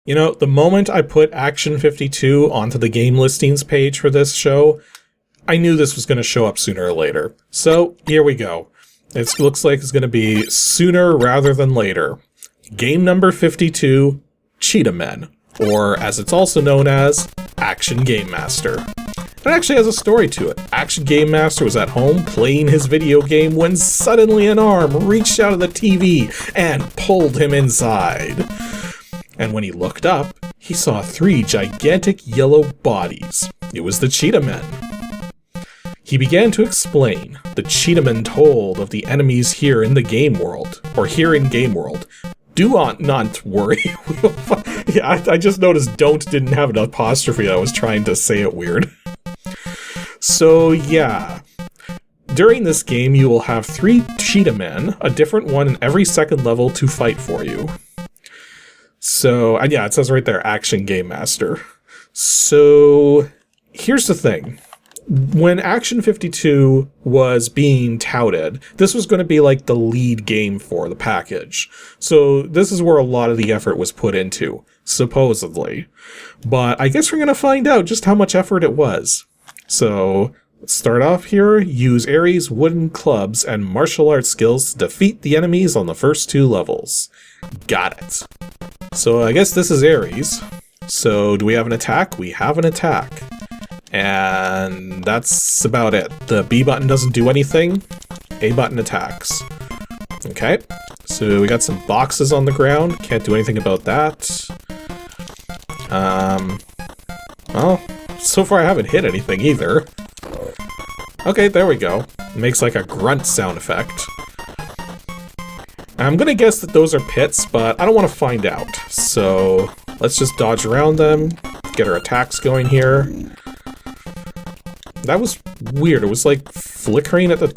You know, the moment I put Action 52 onto the game listings page for this show, I knew this was going to show up sooner or later. So, here we go. It looks like it's going to be sooner rather than later. Game number 52, Cheetah Men, or as it's also known as, Action Gamemaster. It actually has a story to it. Action Gamemaster was at home playing his video game when suddenly an arm reached out of the TV and pulled him inside. And when he looked up, he saw 3 gigantic yellow bodies. It was the Cheetamen. He began to explain. The Cheetamen told of the enemies here in the game world, or here in game world. Do not worry. Yeah, I just noticed don't didn't have an apostrophe. I was trying to say it weird. So yeah, during this game you will have 3 Cheetah Men, a different one in every second level to fight for you. So, and yeah, it says right there, Action Gamemaster. So, here's the thing. When Action 52 was being touted, this was going to be like the lead game for the package. So, this is where a lot of the effort was put into, supposedly. But I guess we're going to find out just how much effort it was. So, let's start off here. Use Ares wooden clubs and martial arts skills to defeat the enemies on the first 2 levels. Got it. So I guess this is Ares. So do we have an attack? We have an attack. And that's about it. The B button doesn't do anything. A button attacks. Okay. So we got some boxes on the ground. Can't do anything about that. Well, so far I haven't hit anything either. Okay, there we go. It makes like a grunt sound effect. I'm gonna guess that those are pits, but I don't want to find out. So let's just dodge around them, get our attacks going here. That was weird. It was like flickering at the...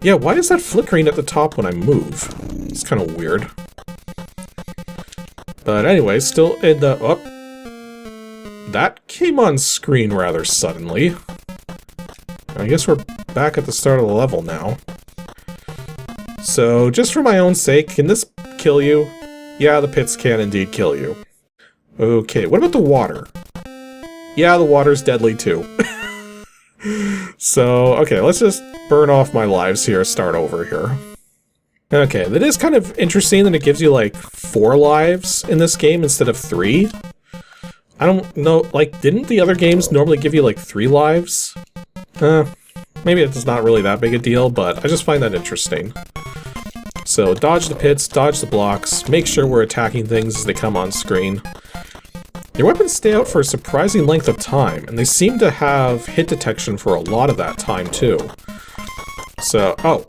Yeah, why is that flickering at the top when I move? It's kind of weird. But anyway, still in the... Oh, that came on screen rather suddenly. I guess we're back at the start of the level now. So, just for my own sake, can this kill you? Yeah, the pits can indeed kill you. Okay, what about the water? Yeah, the water's deadly too. So, okay, let's just burn off my lives here, start over here. Okay, that is kind of interesting that it gives you like 4 lives in this game instead of 3. I don't know, like, didn't the other games normally give you like 3 lives? Maybe it's not really that big a deal, but I just find that interesting. So, dodge the pits, dodge the blocks, make sure we're attacking things as they come on screen. Your weapons stay out for a surprising length of time, and they seem to have hit detection for a lot of that time, too. So, oh.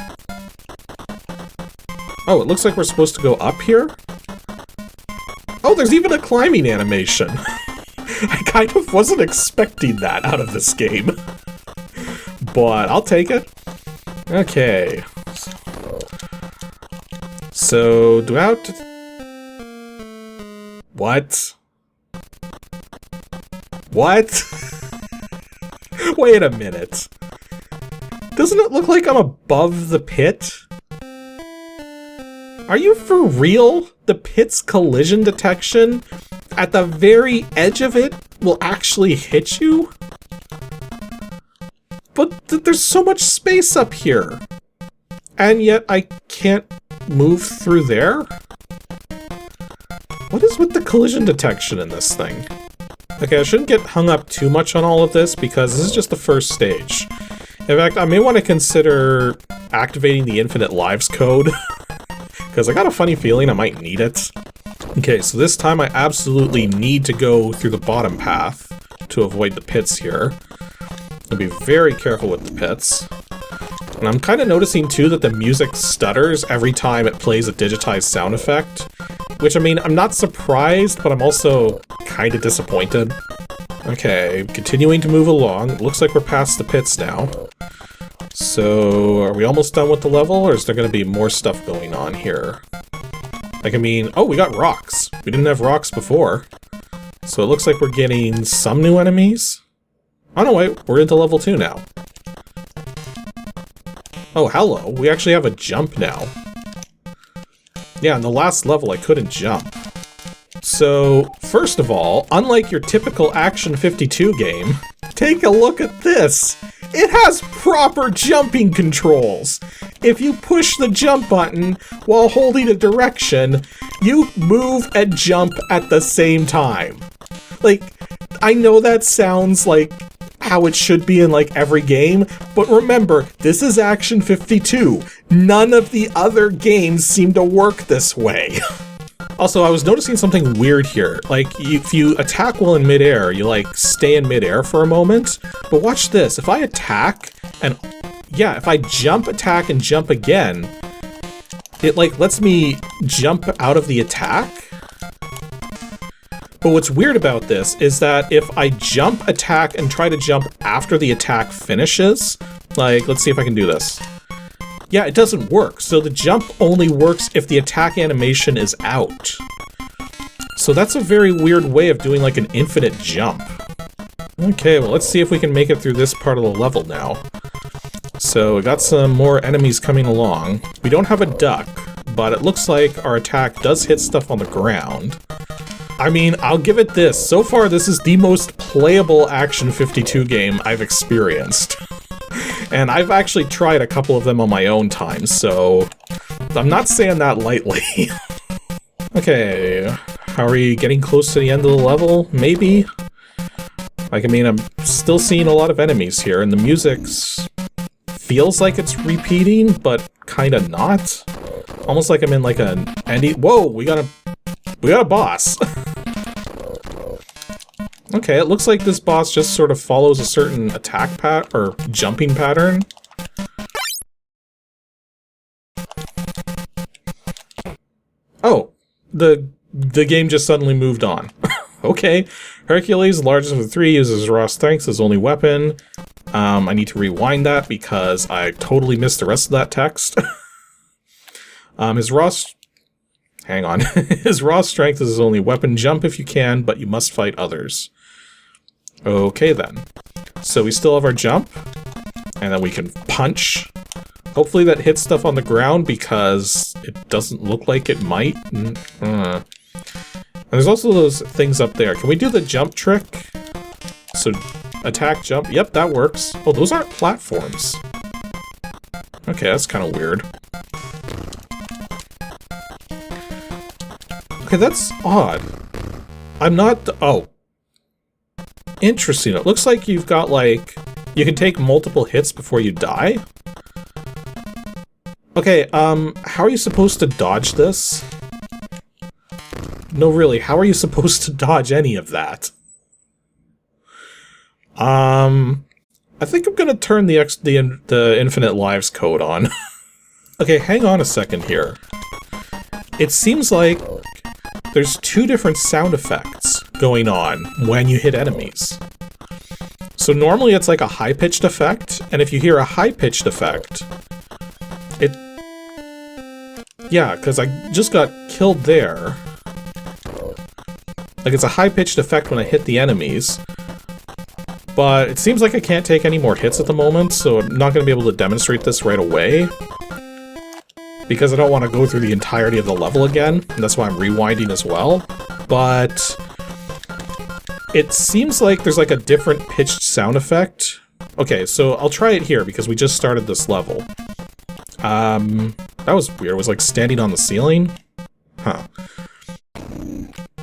Oh, it looks like we're supposed to go up here? Oh, there's even a climbing animation! I kind of wasn't expecting that out of this game. But I'll take it. Okay. So, do I have to... What? What? Wait a minute. Doesn't it look like I'm above the pit? Are you for real? The pit's collision detection at the very edge of it will actually hit you? But there's so much space up here. And yet I can't move through there? What is with the collision detection in this thing? Okay, I shouldn't get hung up too much on all of this because this is just the first stage. In fact, I may want to consider activating the infinite lives code because I got a funny feeling I might need it. Okay, so this time I absolutely need to go through the bottom path to avoid the pits here. I'll be very careful with the pits. And I'm kind of noticing too that the music stutters every time it plays a digitized sound effect. Which, I mean, I'm not surprised, but I'm also kind of disappointed. Okay, continuing to move along. It looks like we're past the pits now. So, are we almost done with the level, or is there going to be more stuff going on here? Like, I mean, oh, we got rocks. We didn't have rocks before. So it looks like we're getting some new enemies. Oh no, wait, we're into level 2 now. Oh, hello. We actually have a jump now. Yeah, in the last level I couldn't jump. So, first of all, unlike your typical Action 52 game, take a look at this! It has proper jumping controls! If you push the jump button while holding a direction, you move and jump at the same time. Like, I know that sounds like how it should be in like every game, but remember, this is Action 52. None of the other games seem to work this way. Also, I was noticing something weird here. Like, if you attack while in midair, you like stay in midair for a moment. But watch this. If I attack and yeah, if I jump, attack, and jump again, it like lets me jump out of the attack. But what's weird about this is that if I jump, attack, and try to jump after the attack finishes, like, let's see if I can do this. Yeah, it doesn't work. So the jump only works if the attack animation is out. So that's a very weird way of doing like an infinite jump. Okay, well let's see if we can make it through this part of the level now. So we got some more enemies coming along. We don't have a duck, but it looks like our attack does hit stuff on the ground. I mean, I'll give it this. So far, this is the most playable Action 52 game I've experienced. And I've actually tried a couple of them on my own time, so I'm not saying that lightly. Okay, are we getting close to the end of the level? Maybe? Like, I mean, I'm still seeing a lot of enemies here, and the music's feels like it's repeating, but kinda not. Almost like I'm in like an Andy. Whoa, we got a boss. Okay, it looks like this boss just sort of follows a certain attack or jumping pattern. Oh, the game just suddenly moved on. Okay, Hercules, largest of the three, uses raw strength as his only weapon. I need to rewind that because I totally missed the rest of that text. His raw strength is his only weapon. Jump if you can, but you must fight others. Okay then. So we still have our jump, and then we can punch. Hopefully that hits stuff on the ground because it doesn't look like it might. And there's also those things up there. Can we do the jump trick? So attack, jump. Yep, that works. Oh, those aren't platforms. Okay, that's kind of weird. Okay, that's odd. I'm not... Oh. Interesting. It looks like you've got, like... You can take multiple hits before you die? Okay, how are you supposed to dodge this? No, really, how are you supposed to dodge any of that? I think I'm gonna turn the infinite lives code on. Okay, hang on a second here. It seems like there's two different sound effects going on when you hit enemies. So normally it's like a high-pitched effect, and if you hear a high-pitched effect, it... Yeah, because I just got killed there. Like, it's a high-pitched effect when I hit the enemies. But it seems like I can't take any more hits at the moment, so I'm not going to be able to demonstrate this right away. Because I don't want to go through the entirety of the level again, and that's why I'm rewinding as well. But it seems like there's like a different pitched sound effect. Okay, so I'll try it here because we just started this level. That was weird. It was like standing on the ceiling. Huh.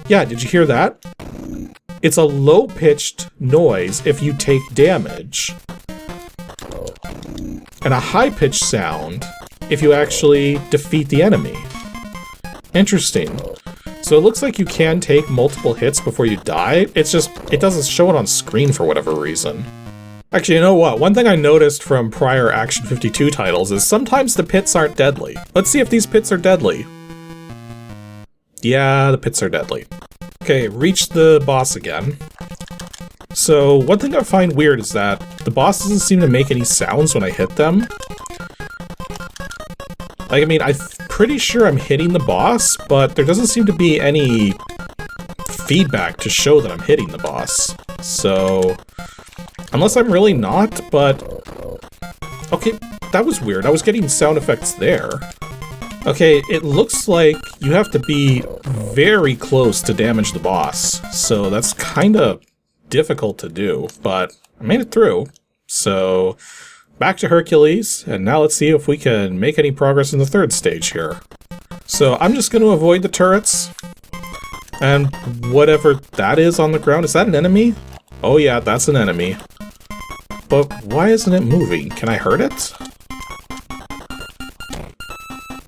Yeah, did you hear that? It's a low-pitched noise if you take damage. And a high-pitched sound if you actually defeat the enemy. Interesting. So it looks like you can take multiple hits before you die. It's just, it doesn't show it on screen for whatever reason. Actually, you know what? One thing I noticed from prior Action 52 titles is sometimes the pits aren't deadly. Let's see if these pits are deadly. Yeah, the pits are deadly. Okay, reach the boss again. So, one thing I find weird is that the boss doesn't seem to make any sounds when I hit them. Like, I mean, I'm pretty sure I'm hitting the boss, but there doesn't seem to be any feedback to show that I'm hitting the boss. So, unless I'm really not, but... Okay, that was weird. I was getting sound effects there. Okay, it looks like you have to be very close to damage the boss, so that's kind of difficult to do, but I made it through. So, back to Hercules, and now let's see if we can make any progress in the third stage here. So, I'm just going to avoid the turrets, and whatever that is on the ground, is that an enemy? Oh yeah, that's an enemy. But why isn't it moving? Can I hurt it?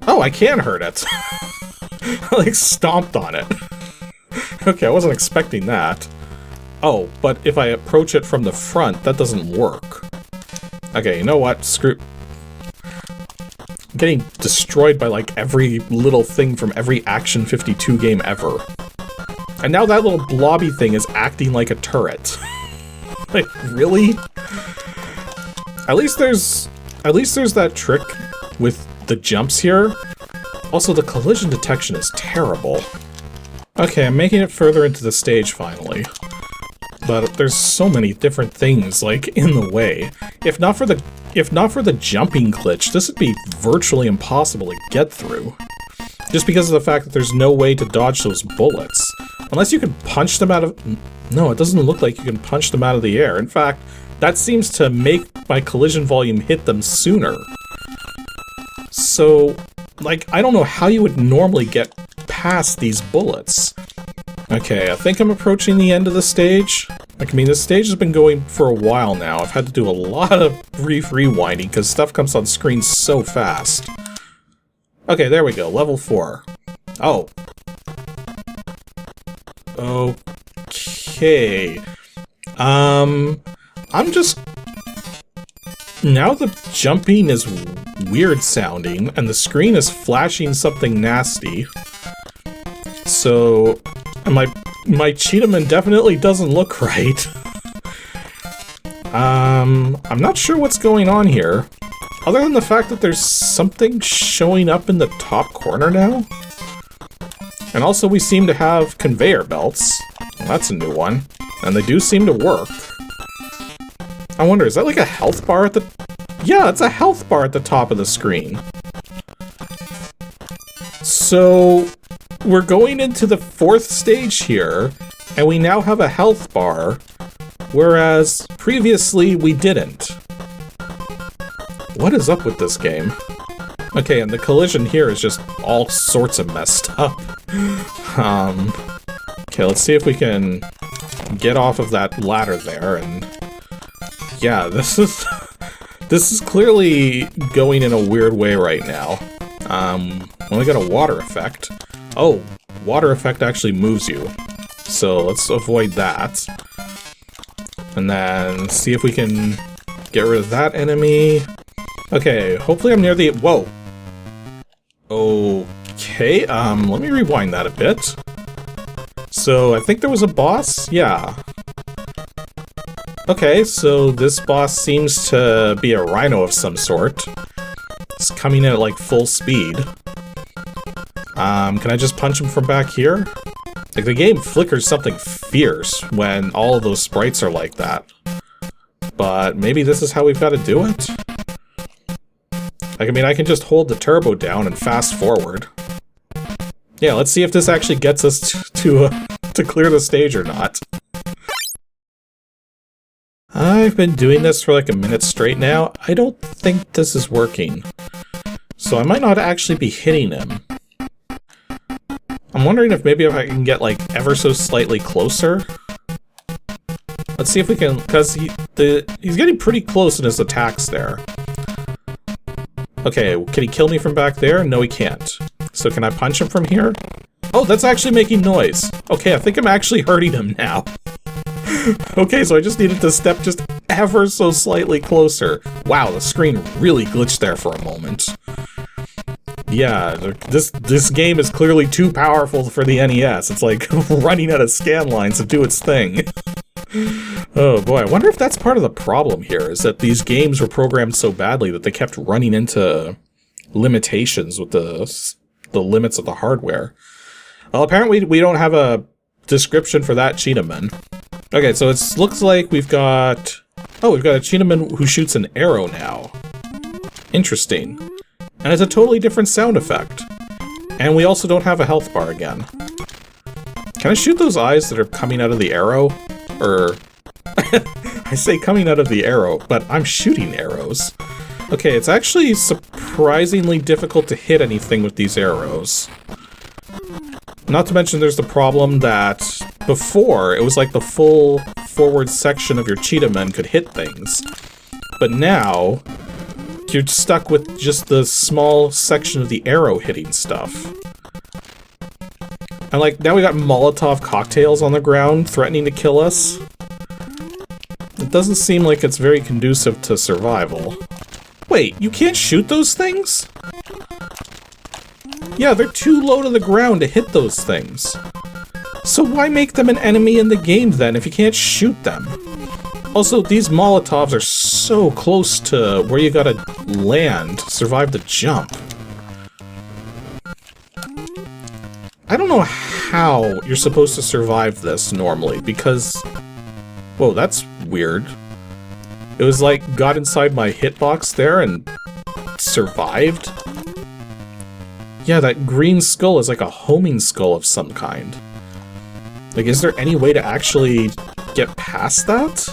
Oh, I can hurt it! I like stomped on it. Okay, I wasn't expecting that. Oh, but if I approach it from the front, that doesn't work. Okay, you know what? Screw... I'm getting destroyed by like every little thing from every Action 52 game ever. And now that little blobby thing is acting like a turret. Like, really? At least there's that trick with the jumps here. Also, the collision detection is terrible. Okay, I'm making it further into the stage finally. But there's so many different things, like, in the way. If not for the jumping glitch, this would be virtually impossible to get through. Just because of the fact that there's no way to dodge those bullets. Unless you can punch them out of... No, it doesn't look like you can punch them out of the air. In fact, that seems to make my collision volume hit them sooner. So, like, I don't know how you would normally get past these bullets. Okay, I think I'm approaching the end of the stage. Like, I mean, this stage has been going for a while now. I've had to do a lot of brief rewinding because stuff comes on screen so fast. Okay, there we go. Level 4. Oh. Okay. I'm just... Now the jumping is weird sounding, and the screen is flashing something nasty. So... My Cheetamen definitely doesn't look right. I'm not sure what's going on here. Other than the fact that there's something showing up in the top corner now. And also we seem to have conveyor belts. Well, that's a new one. And they do seem to work. I wonder, is that like a health bar at the... Yeah, it's a health bar at the top of the screen. So... We're going into the fourth stage here, and we now have a health bar, whereas previously we didn't. What is up with this game? Okay, and the collision here is just all sorts of messed up. Okay, let's see if we can get off of that ladder there, and... Yeah, this is clearly going in a weird way right now. Only got a water effect. Oh, water effect actually moves you. So let's avoid that. And then see if we can get rid of that enemy. Okay, hopefully I'm near the... Whoa! Okay, let me rewind that a bit. So I think there was a boss? Yeah. Okay, so this boss seems to be a rhino of some sort. It's coming in at like full speed. Can I just punch him from back here? Like, the game flickers something fierce when all of those sprites are like that. But maybe this is how we've got to do it? Like, I mean, I can just hold the turbo down and fast forward. Yeah, let's see if this actually gets us to clear the stage or not. I've been doing this for like a minute straight now. I don't think this is working. So I might not actually be hitting him. I'm wondering if maybe I can get, like, ever so slightly closer. Let's see if we can, because he's getting pretty close in his attacks there. Okay, can he kill me from back there? No, he can't. So can I punch him from here? Oh, that's actually making noise. Okay, I think I'm actually hurting him now. Okay, so I just needed to step just ever so slightly closer. Wow, the screen really glitched there for a moment. Yeah, this game is clearly too powerful for the NES. It's like running out of scan lines to do its thing. Oh boy, I wonder if that's part of the problem here, is that these games were programmed so badly that they kept running into limitations with the limits of the hardware. Well, apparently we don't have a description for that Cheetamen. Okay, so it looks like we've got... Oh, we've got a Cheetamen who shoots an arrow now. Interesting. And it's a totally different sound effect. And we also don't have a health bar again. Can I shoot those eyes that are coming out of the arrow? Or... I say coming out of the arrow, but I'm shooting arrows. Okay, it's actually surprisingly difficult to hit anything with these arrows. Not to mention there's the problem that before, it was like the full forward section of your Cheetamen could hit things. But now, you're stuck with just the small section of the arrow hitting stuff. And like, now we got Molotov cocktails on the ground threatening to kill us. It doesn't seem like it's very conducive to survival. Wait, you can't shoot those things? Yeah, they're too low to the ground to hit those things. So why make them an enemy in the game then if you can't shoot them? Also, these Molotovs are so close to where you gotta land to survive the jump. I don't know how you're supposed to survive this normally, because... Whoa, that's weird. It was like, got inside my hitbox there and survived? Yeah, that green skull is like a homing skull of some kind. Like, is there any way to actually get past that?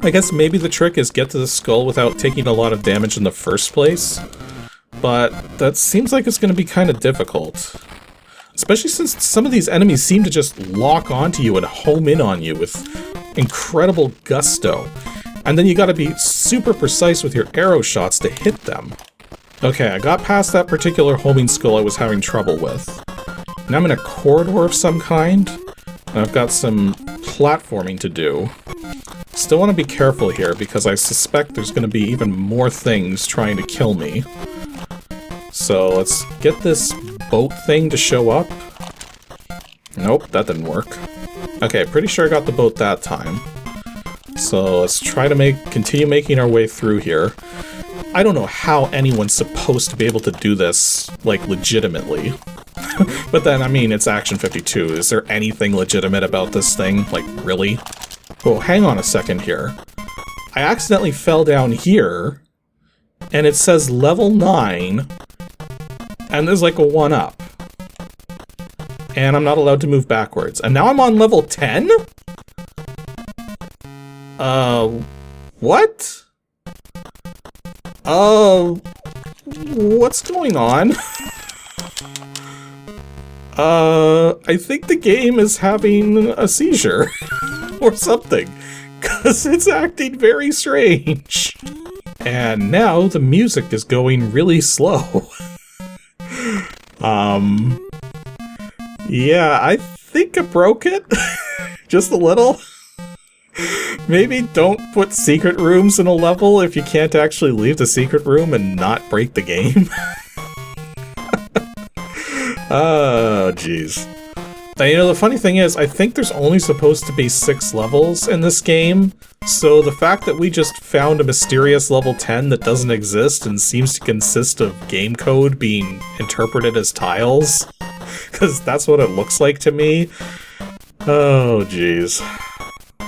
I guess maybe the trick is get to the skull without taking a lot of damage in the first place. But that seems like it's going to be kind of difficult. Especially since some of these enemies seem to just lock onto you and home in on you with incredible gusto. And then you gotta be super precise with your arrow shots to hit them. Okay, I got past that particular homing skull I was having trouble with. Now I'm in a corridor of some kind, and I've got some platforming to do. Still want to be careful here, because I suspect there's going to be even more things trying to kill me. So let's get this boat thing to show up. Nope, that didn't work. Okay, pretty sure I got the boat that time. So let's try to continue making our way through here. I don't know how anyone's supposed to be able to do this, like, legitimately. But then, I mean, it's Action 52. Is there anything legitimate about this thing? Like, really? Oh, hang on a second here. I accidentally fell down here, and it says level 9, and there's like a 1-up. And I'm not allowed to move backwards. And now I'm on level 10? What? What's going on? I think the game is having a seizure. Or something. 'Cause it's acting very strange. And now the music is going really slow. Yeah, I think I broke it. Just a little. Maybe don't put secret rooms in a level if you can't actually leave the secret room and not break the game. Oh, jeez. And, you know, the funny thing is, I think there's only supposed to be 6 levels in this game, so the fact that we just found a mysterious level 10 that doesn't exist and seems to consist of game code being interpreted as tiles, because that's what it looks like to me. Oh, jeez.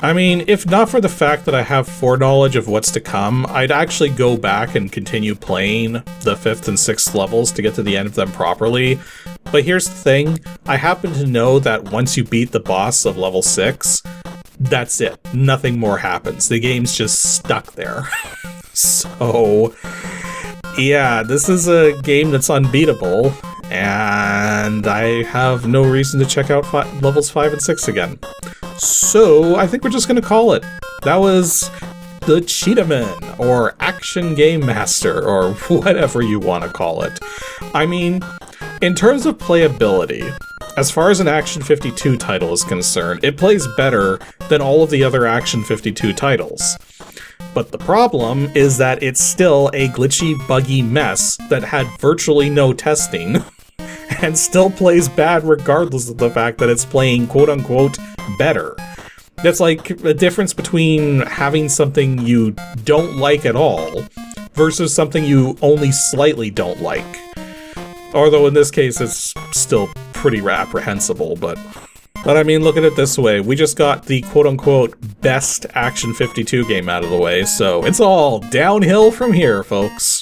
I mean, if not for the fact that I have foreknowledge of what's to come, I'd actually go back and continue playing the 5th and 6th levels to get to the end of them properly. But here's the thing, I happen to know that once you beat the boss of level 6, that's it. Nothing more happens. The game's just stuck there. So, yeah, this is a game that's unbeatable, and I have no reason to check out levels 5 and 6 again. So, I think we're just gonna call it. That was the Cheetamen, or Action Gamemaster, or whatever you want to call it. I mean, in terms of playability, as far as an Action 52 title is concerned, it plays better than all of the other Action 52 titles. But the problem is that it's still a glitchy, buggy mess that had virtually no testing, and still plays bad regardless of the fact that it's playing quote-unquote better. That's like a difference between having something you don't like at all versus something you only slightly don't like. Although in this case it's still pretty apprehensible, but I mean, look at it this way. We just got the quote-unquote best Action 52 game out of the way, so it's all downhill from here, folks.